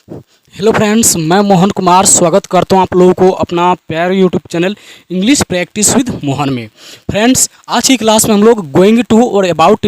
Hello friends, मैं मोहन कुमार स्वागत करता हूं आप लोगों को अपना प्यारे YouTube channel English practice with Mohan में। फ्रेंड्स, आज की क्लास में हम लोग गोइंग टू और अबाउट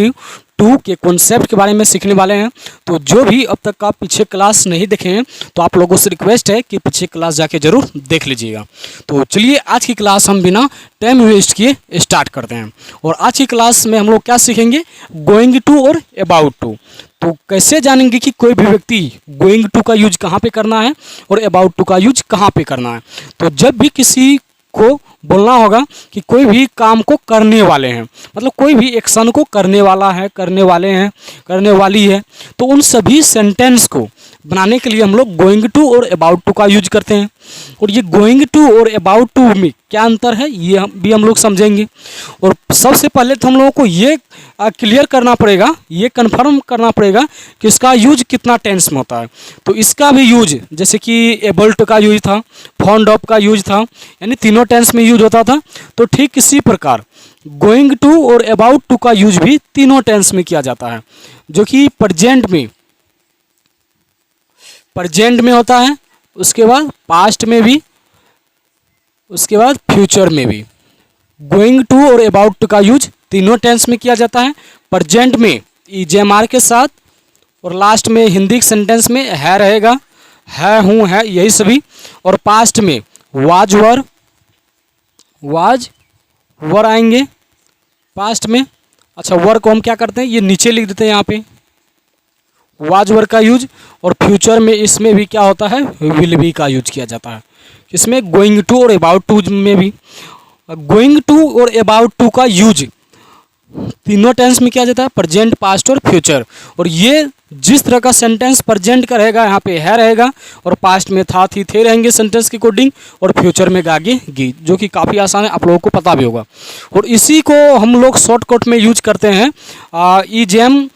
टू के कॉन्सेप्ट के बारे में सीखने वाले हैं। तो जो भी अब तक का पीछे क्लास नहीं देखे हैं तो आप लोगों से रिक्वेस्ट है कि पीछे क्लास जाके ज़रूर देख लीजिएगा। तो चलिए आज की क्लास हम बिना टाइम वेस्ट किए स्टार्ट करते हैं। और आज की क्लास में हम लोग क्या सीखेंगे, गोइंग टू और अबाउट टू। तो कैसे जानेंगे कि कोई भी व्यक्ति गोइंग टू का यूज कहाँ पे करना है और अबाउट टू का यूज कहाँ पे करना है। तो जब भी किसी को बोलना होगा कि कोई भी काम को करने वाले हैं, मतलब कोई भी एक्शन को करने वाला है, करने वाले हैं, करने वाली है, तो उन सभी सेंटेंस को बनाने के लिए हम लोग गोइंग टू और अबाउट टू का यूज करते हैं। और ये गोइंग टू और अबाउट टू में क्या अंतर है ये हम लोग समझेंगे। और सबसे पहले तो हम लोगों को ये क्लियर करना पड़ेगा, ये कन्फर्म करना पड़ेगा कि इसका यूज कितना टेंस में होता है। तो इसका भी यूज जैसे कि एबल टू का यूज था, फॉन्ड ऑफ का यूज था, यानी तीनों टेंस में यूज होता था। तो ठीक इसी प्रकार गोइंग टू और अबाउट टू का यूज भी तीनों टेंस में किया जाता है, जो कि प्रेजेंट में होता है, उसके बाद पास्ट में भी, उसके बाद फ्यूचर में भी। गोइंग टू और अबाउट टू का यूज तीनों टेंस में किया जाता है। प्रेजेंट में ईजेएमआर के साथ, और लास्ट में हिंदी सेंटेंस में है रहेगा, है, हूँ, है, यही सभी। और पास्ट में वाज वर आएंगे पास्ट में। अच्छा, वर को हम क्या करते हैं, ये नीचे लिख देते हैं यहाँ पे, वाज वर का यूज। और फ्यूचर में इसमें भी क्या होता है, विल बी का यूज किया जाता है। इसमें गोइंग टू और अबाउट टू में भी गोइंग टू और अबाउट टू का यूज तीनों टेंस में किया जाता है, प्रेजेंट, पास्ट और फ्यूचर। और ये जिस तरह का सेंटेंस प्रेजेंट का रहेगा यहाँ पे है रहेगा, और पास्ट में था, थी, थे रहेंगे सेंटेंस की कोडिंग, और फ्यूचर में गागे गी, जो कि काफ़ी आसान है, आप लोगों को पता भी होगा। और इसी को हम लोग शॉर्टकट में यूज करते हैं। ईजेएम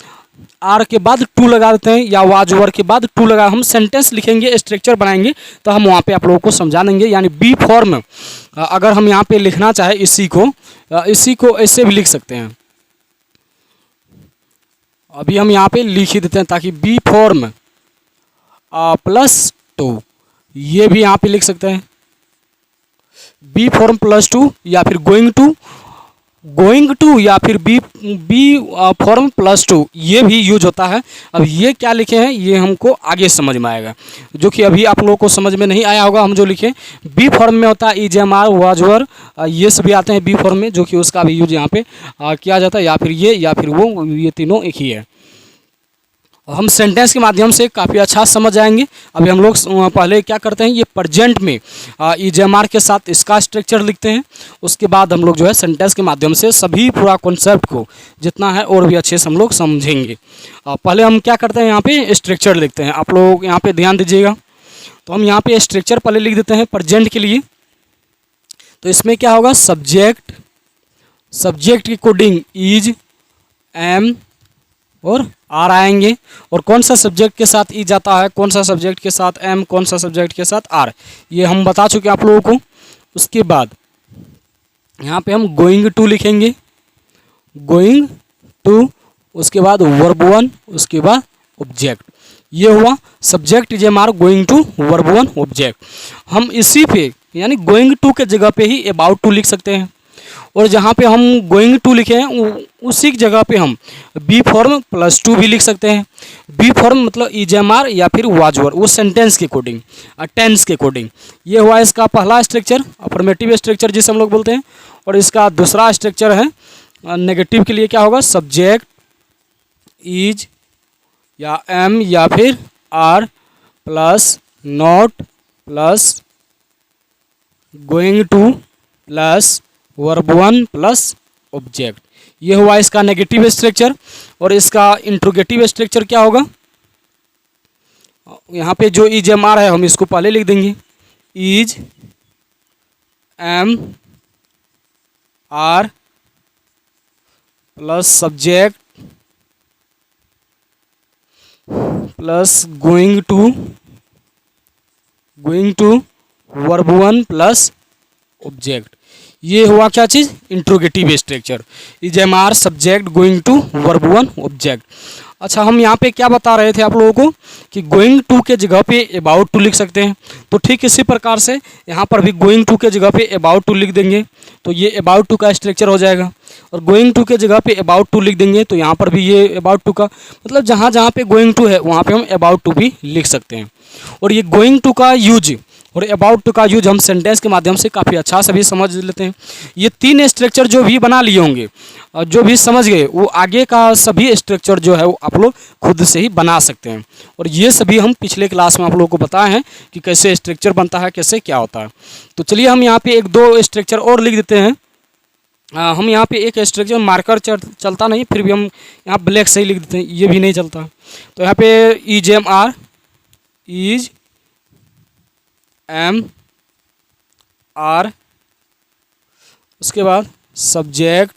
आर के बाद टू लगा देते हैं, या वाज वर के बाद टू लगा, हम सेंटेंस लिखेंगे, स्ट्रक्चर बनाएंगे, तो हम वहाँ पे आप लोगों को समझा देंगे। यानी बी फॉर्म अगर हम यहाँ पे लिखना चाहे इसी को ऐसे भी लिख सकते हैं। अभी हम यहाँ पे लिख ही देते हैं ताकि बी फॉर्म प्लस टू, ये भी यहाँ पे लिख सकते हैं, बी फॉर्म प्लस टू, या फिर गोइंग टू, या फिर बी फॉर्म प्लस टू, ये भी यूज होता है। अब ये क्या लिखे हैं ये हमको आगे समझ में आएगा, जो कि अभी आप लोगों को समझ में नहीं आया होगा। हम जो लिखे बी फॉर्म में होता है ईजेएमआर, वाज वर, ये सभी आते हैं बी फॉर्म में, जो कि उसका भी यूज यहाँ पे किया जाता है, या फिर ये या फिर वो, ये तीनों एक ही है। हम सेंटेंस के माध्यम से काफ़ी अच्छा समझ जाएंगे। अभी हम लोग पहले क्या करते हैं, ये प्रेजेंट में ईजेएमआर के साथ इसका स्ट्रक्चर लिखते हैं। उसके बाद हम लोग जो है सेंटेंस के माध्यम से सभी पूरा कॉन्सेप्ट को जितना है और भी अच्छे से हम लोग समझेंगे। पहले हम क्या करते हैं, यहाँ पे स्ट्रक्चर लिखते हैं। आप लोग यहाँ पे ध्यान दीजिएगा। तो हम यहाँ पे स्ट्रक्चर पहले लिख देते हैं प्रेजेंट के लिए। तो इसमें क्या होगा, सब्जेक्ट की कोडिंग इज, एम और आर आएंगे। और कौन सा सब्जेक्ट के साथ ई जाता है, कौन सा सब्जेक्ट के साथ एम, कौन सा सब्जेक्ट के साथ आर, ये हम बता चुके हैं आप लोगों को। उसके बाद यहाँ पे हम गोइंग टू लिखेंगे, गोइंग टू, उसके बाद वर्ब वन, उसके बाद ऑब्जेक्ट। ये हुआ subject is am are, going to, verb one, object. हम इसी पे यानी गोइंग टू के जगह पे ही अबाउट टू लिख सकते हैं। और जहाँ पे हम गोइंग टू लिखे हैं उसी जगह पे हम बी फॉर्म प्लस टू भी लिख सकते हैं। बी फॉर्म मतलब ईजेएमआर या फिर वाज वर, वो सेंटेंस के कोडिंग, टेंस के कोडिंग। ये हुआ इसका पहला स्ट्रक्चर, अफर्मेटिव स्ट्रक्चर जिसे हम लोग बोलते हैं। और इसका दूसरा स्ट्रक्चर है नेगेटिव के लिए, क्या होगा, सब्जेक्ट इज या एम या फिर are plus not plus going to plus verb one plus object. ये हुआ इसका नेगेटिव स्ट्रक्चर। और इसका इंट्रोगेटिव स्ट्रक्चर क्या होगा, यहाँ पे जो ईजेएमआर है हम इसको पहले लिख देंगे, is am are plus subject plus going to verb one plus object. ये हुआ क्या चीज़, interrogative structure, is am are, subject, going to, verb one, object. अच्छा, हम यहाँ पे क्या बता रहे थे आप लोगों को कि गोइंग टू के जगह पे अबाउट टू लिख सकते हैं। तो ठीक इसी प्रकार से यहाँ पर भी गोइंग टू के जगह पे अबाउट टू लिख देंगे तो ये अबाउट टू का स्ट्रक्चर हो जाएगा, और गोइंग टू के जगह पे अबाउट टू लिख देंगे तो यहाँ पर भी ये अबाउट टू का, मतलब जहाँ जहाँ पे गोइंग टू है वहाँ पे हम अबाउट टू भी लिख सकते हैं। और ये गोइंग टू का यूज और अबाउट टू का यूज हम सेंटेंस के माध्यम से काफ़ी अच्छा से भी समझ लेते हैं। ये तीन स्ट्रक्चर जो भी बना लिए होंगे और जो भी समझ गए, वो आगे का सभी स्ट्रक्चर जो है वो आप लोग खुद से ही बना सकते हैं। और ये सभी हम पिछले क्लास में आप लोगों को बताए हैं कि कैसे स्ट्रक्चर बनता है, कैसे क्या होता है। तो चलिए हम यहाँ पे एक दो स्ट्रक्चर और लिख देते हैं। हम यहाँ पे एक स्ट्रक्चर मार्कर चलता नहीं, फिर भी हम यहाँ ब्लैक से ही लिख देते हैं, ये भी नहीं चलता। तो यहाँ पे is am are, is am are, उसके बाद सब्जेक्ट।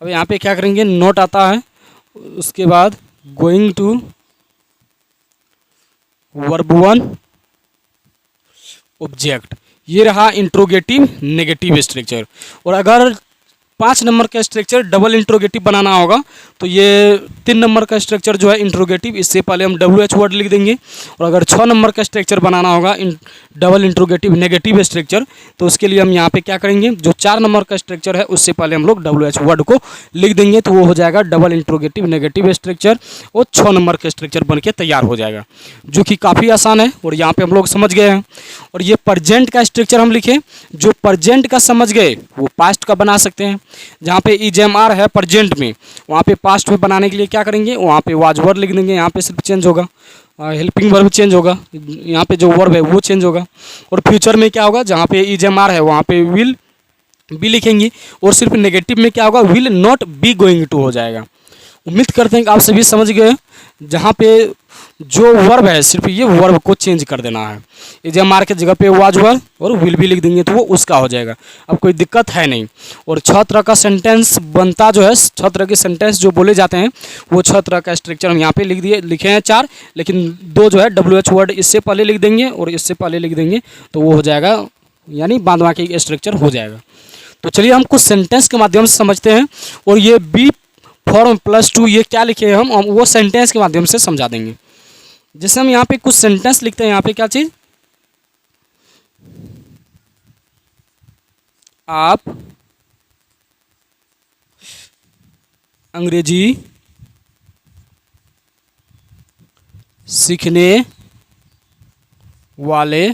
अब यहाँ पे क्या करेंगे, नोट आता है, उसके बाद going to, verb one, object. ये रहा इंट्रोगेटिव नेगेटिव स्ट्रक्चर। और अगर 5 नंबर का स्ट्रक्चर डबल इंट्रोगेटिव बनाना होगा तो ये 3 नंबर का स्ट्रक्चर जो है इंट्रोगेटिव, इससे पहले हम WH वर्ड लिख देंगे। और अगर 6 नंबर का स्ट्रक्चर बनाना होगा डबल इंट्रोगेटिव नेगेटिव स्ट्रक्चर, तो उसके लिए हम यहाँ पे क्या करेंगे, जो 4 नंबर का स्ट्रक्चर है उससे पहले हम लोग WH वर्ड को लिख देंगे, तो वो हो जाएगा डबल इंट्रोगेटिव नेगेटिव स्ट्रक्चर, और 6 नंबर का स्ट्रक्चर बन के तैयार हो जाएगा, जो कि काफ़ी आसान है और यहाँ पर हम लोग समझ गए हैं। और ये प्रजेंट का स्ट्रक्चर हम लिखें, जो प्रजेंट का समझ गए वो पास्ट का बना सकते हैं। जहाँ पे इज एम आर है प्रजेंट में, वहाँ पे पास्ट में बनाने के लिए क्या करेंगे, वहाँ पे वाज वर्ब लिख देंगे, यहाँ पे सिर्फ चेंज होगा, हेल्पिंग वर्ब चेंज होगा, यहाँ पे जो वर्ब है वो चेंज होगा। और फ्यूचर में क्या होगा, जहाँ पे इज एम आर है वहाँ पे विल बी लिखेंगे, और सिर्फ नेगेटिव में क्या होगा, will not be going to हो जाएगा। उम्मीद करते हैं कि आप सभी समझ गए। जहाँ पे जो वर्ब है सिर्फ ये वर्ब को चेंज कर देना है, इज एम आर के जगह पे वाज वर्ब और विल भी लिख देंगे तो वो उसका हो जाएगा। अब कोई दिक्कत है नहीं। और 6 तरह का सेंटेंस बनता जो है, 6 तरह के सेंटेंस जो बोले जाते हैं, वो 6 तरह का स्ट्रक्चर हम यहाँ पे लिखे हैं 4, लेकिन 2 जो है WH वर्ड इससे पहले लिख देंगे और इससे पहले लिख देंगे तो वो हो जाएगा, यानी बाद बाकी स्ट्रक्चर हो जाएगा। तो चलिए हम कुछ सेंटेंस के माध्यम से समझते हैं। और ये बी फॉर्म +2 ये क्या लिखे हैं हम वो सेंटेंस के माध्यम से समझा देंगे। जैसे हम यहाँ पे कुछ सेंटेंस लिखते हैं, यहाँ पे क्या चीज, आप अंग्रेजी सीखने वाले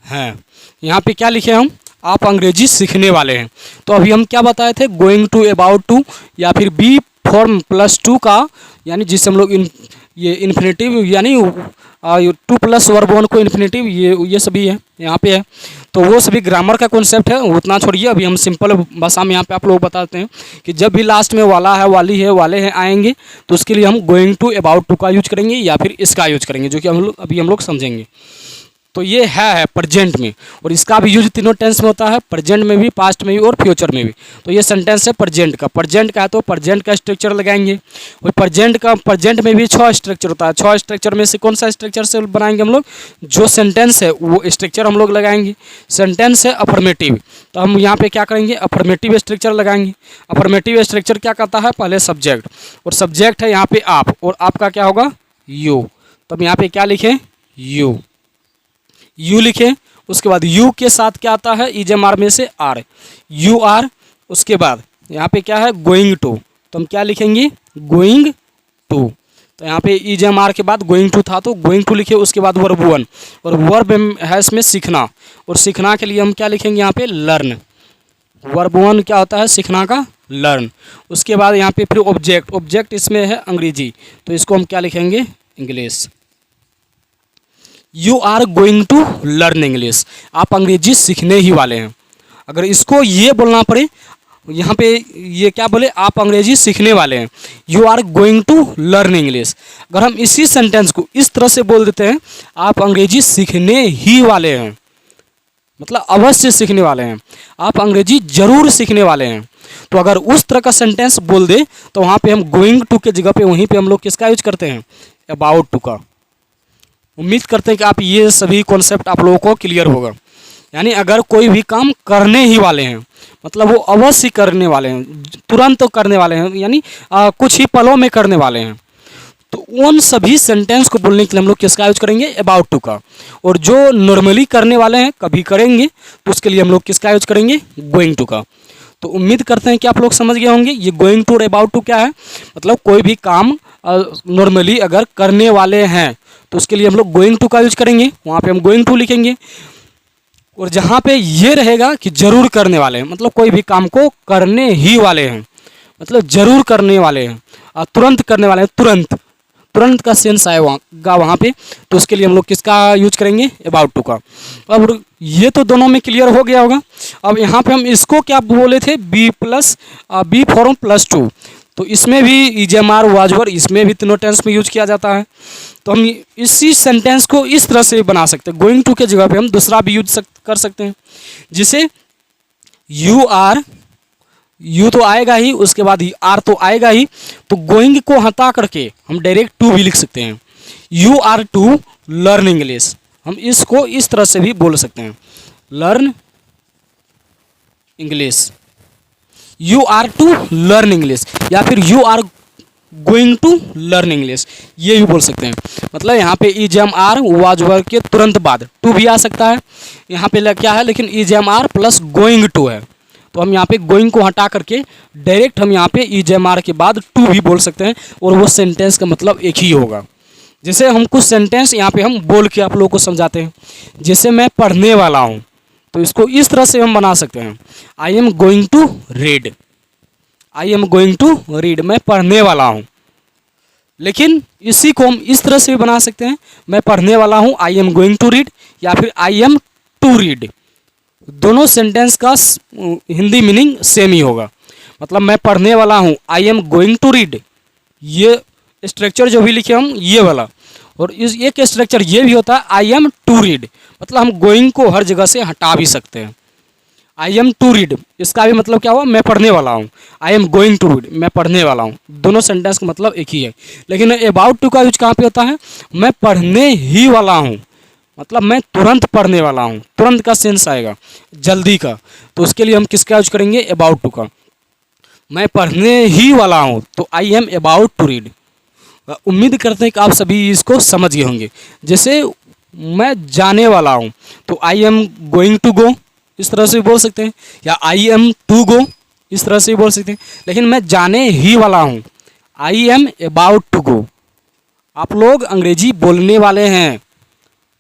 हैं। यहाँ पे क्या लिखे हम, आप अंग्रेजी सीखने वाले हैं। तो अभी हम क्या बताए थे, गोइंग टू, अबाउट टू, या फिर बी फॉर्म +2 का, यानी जिससे हम लोग ये इन्फिनेटिव, यानी 2 + वर्ब 1 को इन्फिनेटिव, ये सभी है यहाँ पे है। तो वो सभी ग्रामर का कॉन्सेप्ट है, उतना छोड़िए। अभी हम सिंपल भाषा में यहाँ पे आप लोग बताते हैं कि जब भी लास्ट में वाला है, वाली है, वाले हैं आएंगे तो उसके लिए हम गोइंग टू, अबाउट टू का यूज करेंगे या फिर इसका यूज करेंगे, जो कि अभी हम लोग समझेंगे। तो ये है प्रेजेंट में, और इसका भी यूज तीनों टेंस में होता है, प्रेजेंट में भी, पास्ट में भी और फ्यूचर में भी। तो ये सेंटेंस है प्रेजेंट का। प्रेजेंट का है तो प्रेजेंट का स्ट्रक्चर लगाएंगे। वही प्रेजेंट में भी 6 स्ट्रक्चर होता है। 6 स्ट्रक्चर में से कौन सा स्ट्रक्चर से बनाएंगे हम लोग, जो सेंटेंस है वो स्ट्रक्चर हम लोग लगाएंगे। सेंटेंस है अफर्मेटिव, तो हम यहाँ पे क्या करेंगे, अफर्मेटिव स्ट्रक्चर लगाएंगे। अफर्मेटिव स्ट्रक्चर क्या करता है, पहले सब्जेक्ट, और सब्जेक्ट है यहाँ पे आप, और आपका क्या होगा, यू। तो हम यहाँ पे क्या लिखें, यू लिखें। उसके बाद यू के साथ क्या आता है, इज एम आर में से आर, यू आर। उसके बाद यहाँ पे क्या है, गोइंग टू, तो हम क्या लिखेंगे, गोइंग टू। तो यहाँ पे इज एम आर के बाद गोइंग टू था तो गोइंग टू लिखे। उसके बाद वर्ब 1, और वर्ब है इसमें सीखना, और सीखना के लिए हम क्या लिखेंगे, यहाँ पे लर्न। वर्ब 1 क्या होता है, सीखना का, लर्न। उसके बाद यहाँ पे फिर ऑब्जेक्ट, ऑब्जेक्ट इसमें है अंग्रेजी, तो इसको हम क्या लिखेंगे, English. You are going to learn English, आप अंग्रेजी सीखने ही वाले हैं। अगर इसको ये बोलना पड़े, यहाँ पे ये क्या बोले, आप अंग्रेजी सीखने वाले हैं, you are going to learn English. अगर हम इसी सेंटेंस को इस तरह से बोल देते हैं, आप अंग्रेजी सीखने ही वाले हैं, मतलब अवश्य सीखने वाले हैं, आप अंग्रेजी जरूर सीखने वाले हैं। तो अगर उस तरह का सेंटेंस बोल दे तो वहाँ पे हम गोइंग टू के जगह पे वहीं पे हम लोग किसका यूज करते हैं, अबाउट टू का। उम्मीद करते हैं कि आप ये सभी कॉन्सेप्ट आप लोगों को क्लियर होगा। यानी अगर कोई भी काम करने ही वाले हैं, मतलब वो अवश्य करने वाले हैं, तुरंत तो करने वाले हैं, यानी कुछ ही पलों में करने वाले हैं, तो उन सभी सेंटेंस को बोलने के लिए हम लोग किसका यूज करेंगे? अबाउट टू का। और जो नॉर्मली करने वाले हैं, कभी करेंगे, तो उसके लिए हम लोग किसका यूज करेंगे? गोइंग टू का। तो उम्मीद करते हैं कि आप लोग समझ गए होंगे ये गोइंग टू और अबाउट टू क्या है। मतलब कोई भी काम नॉर्मली अगर करने वाले हैं तो उसके लिए हम लोग गोइंग टू का यूज करेंगे, वहाँ पे हम गोइंग टू लिखेंगे। और जहाँ पे ये रहेगा कि जरूर करने वाले हैं, मतलब कोई भी काम को करने ही वाले हैं, मतलब जरूर करने वाले हैं, तुरंत करने वाले हैं, तुरंत तुरंत का सेंस आएगा वहाँ पे, तो उसके लिए हम लोग किसका यूज करेंगे? अबाउट टू का। अब ये तो दोनों में क्लियर हो गया होगा। अब यहाँ पे हम इसको क्या बोले थे? Be form plus to. तो इसमें भी इजेमार वाजवर, इसमें भी तीनों टेंस में यूज किया जाता है। तो हम इसी सेंटेंस को इस तरह से बना सकते हैं, गोइंग टू के जगह पे हम दूसरा भी यूज कर सकते हैं, जिसे यू तो आएगा ही, उसके बाद ही आर तो आएगा ही, तो गोइंग को हटा करके हम डायरेक्ट टू भी लिख सकते हैं। You are to learn English, हम इसको इस तरह से भी बोल सकते हैं, learn English. You are to learn English, या फिर you are going to learn English, ये भी बोल सकते हैं। मतलब यहाँ पे इजम आर वाज वर्ब के तुरंत बाद टू भी आ सकता है। यहाँ पे क्या है, लेकिन is am are plus going to है, तो हम यहाँ पे गोइंग को हटा करके डायरेक्ट हम यहाँ पे इजेमार के बाद टू भी बोल सकते हैं, और वो सेंटेंस का मतलब एक ही होगा। जैसे हम कुछ सेंटेंस यहाँ पे हम बोल के आप लोगों को समझाते हैं, जैसे मैं पढ़ने वाला हूँ, तो इसको इस तरह से हम बना सकते हैं, I am going to read, I am going to read, मैं पढ़ने वाला हूँ। लेकिन इसी को हम इस तरह से भी बना सकते हैं, मैं पढ़ने वाला हूँ, I am going to read, या फिर आई एम टू रीड। दोनों सेंटेंस का हिंदी मीनिंग सेम ही होगा। मतलब मैं पढ़ने वाला हूँ, I am going to read, ये स्ट्रक्चर जो भी लिखे हम ये वाला, और इस एक स्ट्रक्चर ये भी होता है आई एम टू रीड, मतलब हम गोइंग को हर जगह से हटा भी सकते हैं। आई एम टू रीड, इसका भी मतलब क्या हुआ? मैं पढ़ने वाला हूँ। I am going to read, मैं पढ़ने वाला हूँ। दोनों सेंटेंस का मतलब एक ही है। लेकिन अबाउट टू का यूज कहाँ पे होता है? मैं पढ़ने ही वाला हूँ, मतलब मैं तुरंत पढ़ने वाला हूँ, तुरंत का सेंस आएगा, जल्दी का। तो उसके लिए हम किसका यूज करेंगे? अबाउट टू का। मैं पढ़ने ही वाला हूँ, तो I am about to read. उम्मीद करते हैं कि आप सभी इसको समझ गए होंगे। जैसे मैं जाने वाला हूँ, तो I am going to go, इस तरह से बोल सकते हैं, या आई एम टू गो, इस तरह से बोल सकते हैं। लेकिन मैं जाने ही वाला हूँ, I am about to go. आप लोग अंग्रेजी बोलने वाले हैं,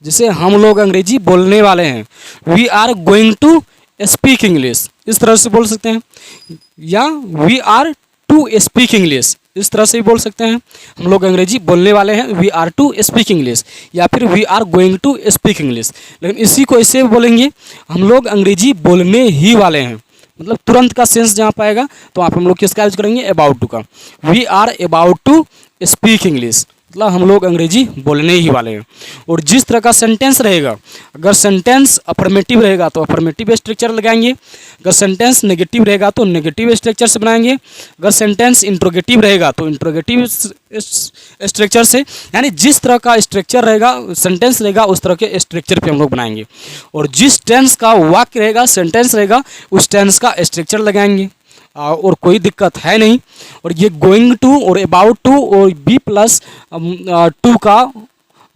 जैसे हम लोग अंग्रेजी बोलने वाले हैं, we are going to speak English, इस तरह से बोल सकते हैं, या we are to speak English, इस तरह से भी बोल सकते हैं। हम लोग अंग्रेजी बोलने वाले हैं, we are to speak English, या फिर we are going to speak English. लेकिन इसी को ऐसे बोलेंगे, हम लोग अंग्रेजी बोलने ही वाले हैं, मतलब तुरंत का सेंस जहाँ पाएगा, तो आप हम लोग किसका यूज करेंगे? अबाउट टू का। We are about to speak English, मतलब हम लोग अंग्रेजी बोलने ही वाले हैं। और जिस तरह का सेंटेंस रहेगा, अगर सेंटेंस अफर्मेटिव रहेगा तो अफर्मेटिव स्ट्रक्चर लगाएंगे, अगर सेंटेंस नेगेटिव रहेगा तो नेगेटिव स्ट्रक्चर से बनाएंगे, अगर सेंटेंस इंट्रोगेटिव रहेगा तो इंट्रोगेटिव स्ट्रक्चर से, यानी जिस तरह का स्ट्रक्चर रहेगा, सेंटेंस रहेगा, उस तरह के स्ट्रक्चर पे हम लोग बनाएंगे। और जिस टेंस का वाक्य रहेगा, सेंटेंस रहेगा, उस टेंस का स्ट्रक्चर लगाएंगे, और कोई दिक्कत है नहीं। और ये गोइंग टू और अबाउट टू और बी प्लस टू का,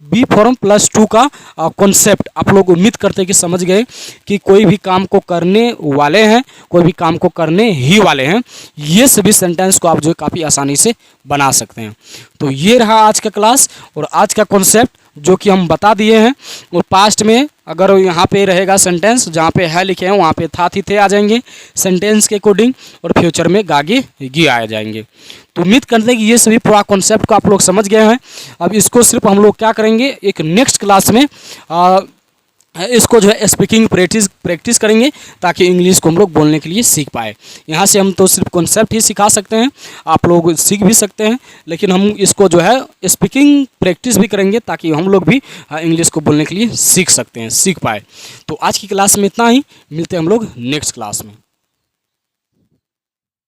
बी फॉर्म प्लस टू का कॉन्सेप्ट आप लोग उम्मीद करते हैं कि समझ गए कि कोई भी काम को करने वाले हैं, कोई भी काम को करने ही वाले हैं। ये सभी सेंटेंस को आप जो है काफ़ी आसानी से बना सकते हैं। तो ये रहा आज का क्लास और आज का कॉन्सेप्ट जो कि हम बता दिए हैं। और पास्ट में अगर यहाँ पे रहेगा सेंटेंस, जहाँ पे है लिखे हैं वहाँ पे था थी थे आ जाएंगे सेंटेंस के अकॉर्डिंग, और फ्यूचर में गागे गी आ जाएंगे। तो उम्मीद करते हैं कि ये सभी पूरा कॉन्सेप्ट को आप लोग समझ गए हैं। अब इसको सिर्फ हम लोग क्या करेंगे, एक नेक्स्ट क्लास में इसको जो है स्पीकिंग प्रैक्टिस करेंगे, ताकि इंग्लिश को हम लोग बोलने के लिए सीख पाए। यहाँ से हम तो सिर्फ कॉन्सेप्ट ही सिखा सकते हैं, आप लोग सीख भी सकते हैं, लेकिन हम इसको जो है स्पीकिंग प्रैक्टिस भी करेंगे ताकि हम लोग भी इंग्लिश को बोलने के लिए सीख सकते हैं, सीख पाए। तो आज की क्लास में इतना ही, मिलते हैं हम लोग नेक्स्ट क्लास में।